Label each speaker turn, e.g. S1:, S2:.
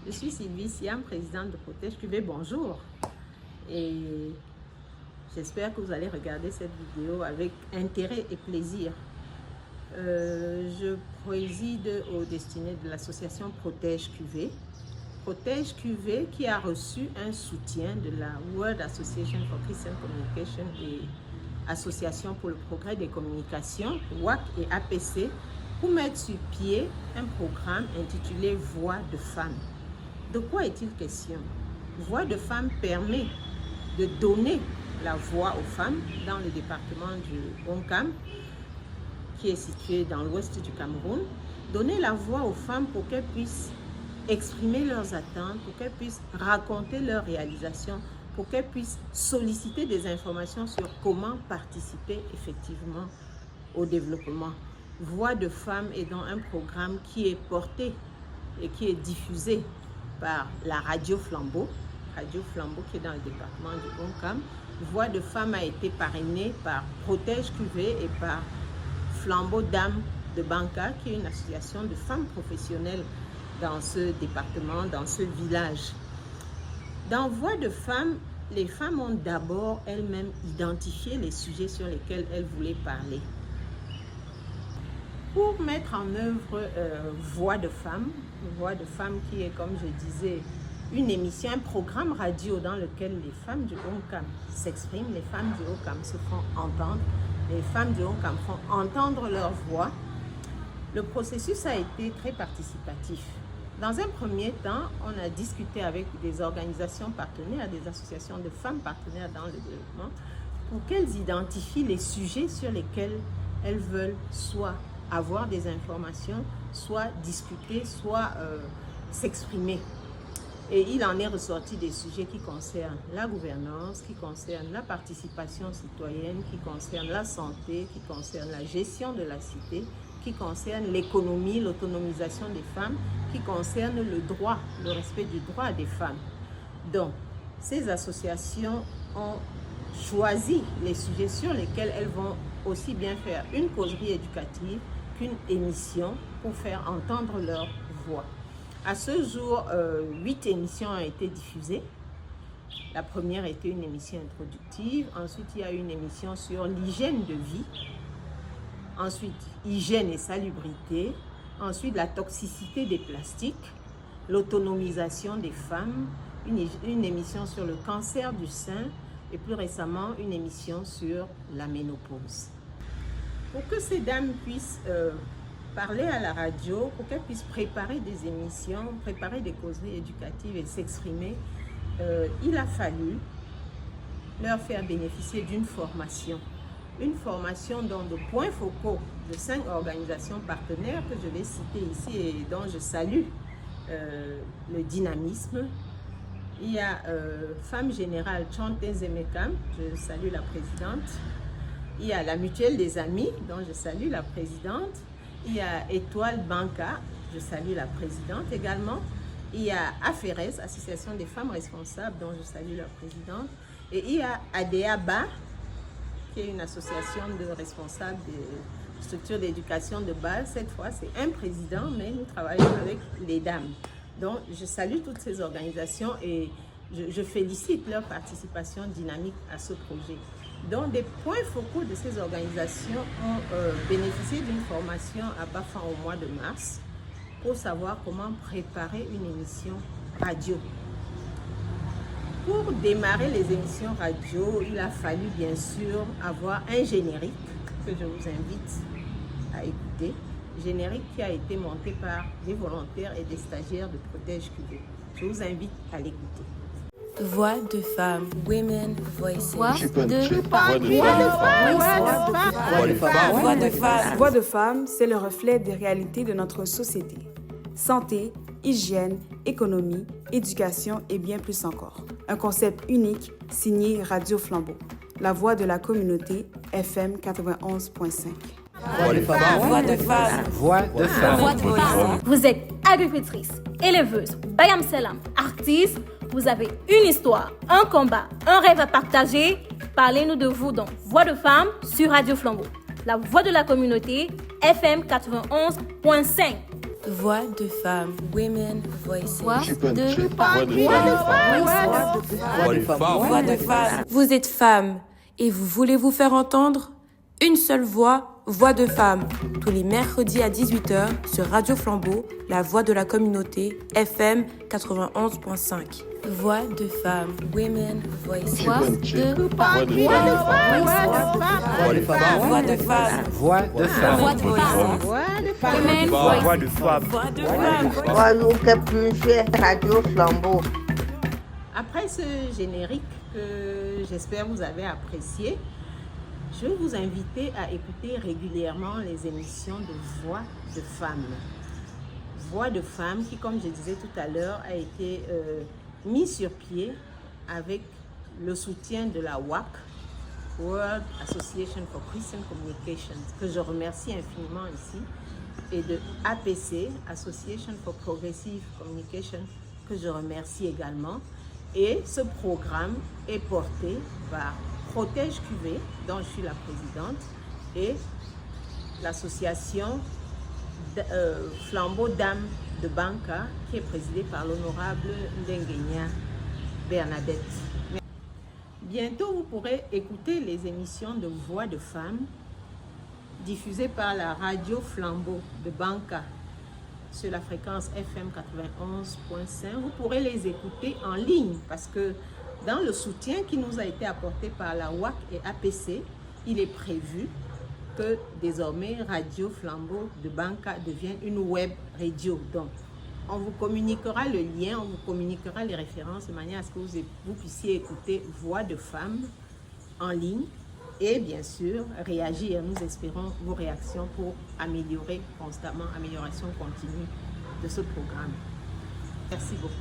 S1: Je suis Sylvie Siam, présidente de Protège QV. Bonjour. Et j'espère que vous allez regarder cette vidéo avec intérêt et plaisir. Je préside aux destinées de l'association Protège QV. Protège QV qui a reçu un soutien de la World Association for Christian Communication et Association pour le progrès des communications, WAC et APC, pour mettre sur pied un programme intitulé Voix de femmes. De quoi est-il question? Voix de femmes permet de donner la voix aux femmes dans le département du Honkam, qui est situé dans l'ouest du Cameroun. Donner la voix aux femmes pour qu'elles puissent exprimer leurs attentes, pour qu'elles puissent raconter leurs réalisations, pour qu'elles puissent solliciter des informations sur comment participer effectivement au développement. Voix de femmes est dans un programme qui est porté et qui est diffusé par la Radio Flambeau qui est dans le département du Honkam. Voix de femmes a été parrainée par Protège QV et par Flambeau Dames de Banca, qui est une association de femmes professionnelles dans ce département, dans ce village. Dans Voix de femmes, les femmes ont d'abord elles-mêmes identifié les sujets sur lesquels elles voulaient parler. Pour mettre en œuvre Voix de femmes qui est, comme je disais, une émission, un programme radio dans lequel les femmes du Honkam s'expriment, les femmes du Honkam se font entendre, les femmes du Honkam font entendre leur voix. Le processus a été très participatif. Dans un premier temps, on a discuté avec des organisations partenaires, des associations de femmes partenaires dans le développement, pour qu'elles identifient les sujets sur lesquels elles veulent soit avoir des informations, soit discuter, soit s'exprimer. Et il en est ressorti des sujets qui concernent la gouvernance, qui concernent la participation citoyenne, qui concernent la santé, qui concernent la gestion de la cité, qui concernent l'économie, l'autonomisation des femmes, qui concernent le droit, le respect du droit des femmes. Donc, ces associations ont choisi les sujets sur lesquels elles vont aussi bien faire une causerie éducative qu'une émission pour faire entendre leur voix. À ce jour, 8 émissions ont été diffusées. La première était une émission introductive. Ensuite, il y a une émission sur l'hygiène de vie. Ensuite, hygiène et salubrité. Ensuite, la toxicité des plastiques. L'autonomisation des femmes. Une émission sur le cancer du sein. Et plus récemment, une émission sur la ménopause. Pour que ces dames puissent parler à la radio, pour qu'elles puissent préparer des émissions, préparer des causeries éducatives et s'exprimer, il a fallu leur faire bénéficier d'une formation. Une formation dont de points focaux de 5 organisations partenaires que je vais citer ici et dont je salue le dynamisme. Il y a Femme Générale Chante Zemekam, je salue la présidente. Il y a la Mutuelle des Amis, dont je salue la présidente. Il y a Étoile Banca, je salue la présidente également. Il y a AFERES, Association des femmes responsables, dont je salue la présidente. Et il y a ADEABA, qui est une association de responsables des structures d'éducation de base. Cette fois, c'est un président, mais nous travaillons avec les dames. Donc, je salue toutes ces organisations et je félicite leur participation dynamique à ce projet. Donc, des points focaux de ces organisations ont bénéficié d'une formation à Bafan au mois de mars pour savoir comment préparer une émission radio. Pour démarrer les émissions radio, il a fallu bien sûr avoir un générique que je vous invite à écouter. Générique qui a été monté par des volontaires et des stagiaires de Protège QV. Je vous invite à l'écouter.
S2: Voix de femme. Women Voices. Voix
S3: de femme. Voix de femme, c'est le reflet des réalités de notre société. Santé, hygiène, économie, éducation et bien plus encore. Un concept unique signé Radio Flambeau. La voix de la communauté FM 91.5.
S2: Voix de femme. Voix de femme.
S4: Voix de femme.
S2: Voix de femme.
S5: Vous êtes agricultrice, éleveuse, bayam selam, artiste. Vous avez une histoire, un combat, un rêve à partager. Parlez-nous de vous dans Voix de femme sur Radio Flambeau. La voix de la communauté FM 91.5.
S2: Voix de femmes. Women Voices.
S5: Voix de
S2: Voix de femmes. Vous êtes femme et vous voulez vous faire entendre? Une seule voix, Voix de femme. Tous les mercredis à 18h sur Radio Flambeau, la voix de la communauté, FM 91.5. Voix de femmes. Women Voices.
S5: Voix de femmes.
S2: Voix de femmes.
S4: Voix de femmes.
S5: Voix de femmes.
S4: Voix de femmes.
S5: Women
S4: Voix
S5: Voices.
S4: de femmes.
S2: Voix de femmes.
S6: Moi, nous que plus fait Radio Flambeau.
S1: Après ce générique que j'espère vous avez apprécié, je vais vous inviter à écouter régulièrement les émissions de Voix de femmes. Voix de femmes qui, comme je disais tout à l'heure, a été mis sur pied avec le soutien de la WAC, World Association for Christian Communications, que je remercie infiniment ici, et de APC, Association for Progressive Communication, que je remercie également. Et ce programme est porté par Protège QV, dont je suis la présidente, et l'association Flambeau Dames de Banca, qui est présidée par l'honorable Ndengenya Bernadette. Bientôt, vous pourrez écouter les émissions de Voix de femmes diffusées par la radio Flambeau de Banca sur la fréquence FM 91.5. Vous pourrez les écouter en ligne parce que dans le soutien qui nous a été apporté par la WAC et APC, il est prévu que désormais Radio Flambeau de Banca devienne une web radio. Donc, on vous communiquera le lien, on vous communiquera les références de manière à ce que vous puissiez écouter Voix de femmes en ligne et bien sûr réagir. Nous espérons vos réactions pour améliorer constamment, amélioration continue de ce programme. Merci beaucoup.